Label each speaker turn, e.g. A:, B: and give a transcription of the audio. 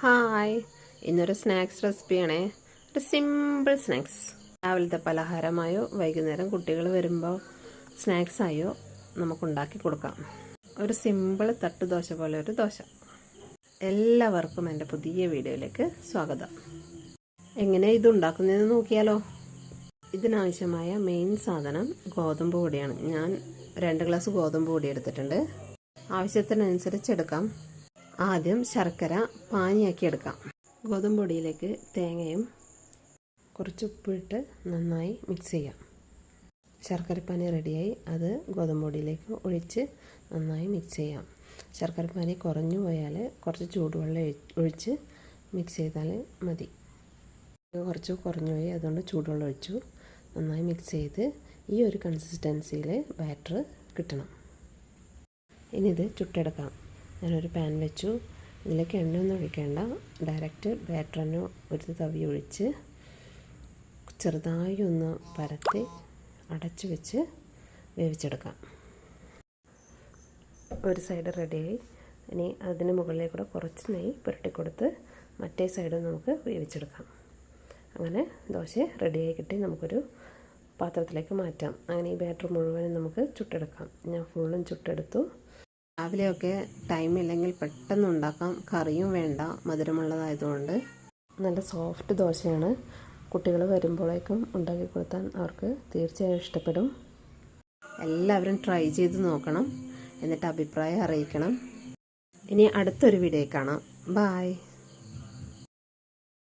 A: Hi, ഇന്നൊരു snacks റെസിപ്പിയാണേ. ഒരു simple snacks. രാവിലത്തെ പലഹാരമായോ വൈകുന്നേരം കുട്ടികൾ വരുമ്പോൾ സ്നാക്സായോ നമുക്കുണ്ടാക്കി കൊടുക്കാം. ഒരു സിമ്പിൾ തട്ടുദോശ പോലെ ഒരു ദോശ. എല്ലാവർക്കും എൻ്റെ പുതിയ വീഡിയോയിലേക്ക് സ്വാഗതം. എങ്ങനെ ഇത് ഉണ്ടാക്കുന്നതെന്ന് നോക്കിയാലോ. ഇതിനാവശ്യമായ മെയിൻ സാധനം ഗോതമ്പ് പൊടിയാണ്. ഞാൻ 2 ഗ്ലാസ് ഗോതമ്പ് പൊടി എടുത്തിട്ടുണ്ട്. ആവശ്യത്തിനനുസരിച്ച് എടുക്കാം. ആദ്യം ശർക്കര പാനിയാക്കി എടുക്കാം. ഗോതമ്പ് പൊടിയിലേക്ക് തേങ്ങയും കുറച്ച് ഉപ്പിട്ട് നന്നായി മിക്സ് ചെയ്യാം. ശർക്കരപ്പാനി റെഡിയായി. അത് ഗോതമ്പ് പൊടിയിലേക്ക് ഒഴിച്ച് നന്നായി മിക്സ് ചെയ്യാം. ശർക്കരപ്പാനി കുറഞ്ഞു പോയാൽ കുറച്ച് ചൂടുവെള്ളം ഒഴിച്ച് മിക്സ് ചെയ്താൽ മതി. കുറച്ച് കുറഞ്ഞു പോയി, അതുകൊണ്ട് ചൂടുവെള്ളം ഒഴിച്ചു നന്നായി മിക്സ് ചെയ്ത് ഈ ഒരു കൺസിസ്റ്റൻസിയിൽ ബാറ്റർ കിട്ടണം. ഇനി ഇത് ചുട്ടെടുക്കാം. ഞാനൊരു പാൻ വെച്ചു. ഇതിലേക്ക് എണ്ണയൊന്നും ഒഴിക്കേണ്ട, ഡയറക്റ്റ് ബാറ്റർ തന്നെ ഒരു തവി ഒഴിച്ച് ചെറുതായി ഒന്ന് പരത്തി അടച്ച് വെച്ച് വേവിച്ചെടുക്കാം. ഒരു സൈഡ് റെഡിയായി. ഇനി അതിന് മുകളിലേക്കൂടെ കുറച്ച് നെയ്യ് പുരട്ടിക്കൊടുത്ത് മറ്റേ സൈഡ് നമുക്ക് വേവിച്ചെടുക്കാം. അങ്ങനെ ദോശ റെഡിയായി കിട്ടി. നമുക്കൊരു പാത്രത്തിലേക്ക് മാറ്റാം. അങ്ങനെ ഈ ബാറ്റർ മുഴുവനും നമുക്ക് ചുട്ടെടുക്കാം. ഞാൻ ഫുള്ളും ചുട്ടെടുത്തു. രാവിലെയൊക്കെ ടൈമില്ലെങ്കിൽ പെട്ടെന്ന് ഉണ്ടാക്കാം. കറിയും വേണ്ട, മധുരമുള്ളതായതുകൊണ്ട്. നല്ല സോഫ്റ്റ് ദോശയാണ്. കുട്ടികൾ വരുമ്പോഴേക്കും ഉണ്ടാക്കി കൊടുത്താൽ അവർക്ക് തീർച്ചയായും ഇഷ്ടപ്പെടും. എല്ലാവരും ട്രൈ ചെയ്ത് നോക്കണം, എന്നിട്ട് അഭിപ്രായം അറിയിക്കണം. ഇനി അടുത്തൊരു വീഡിയോ കാണാം. ബായ്.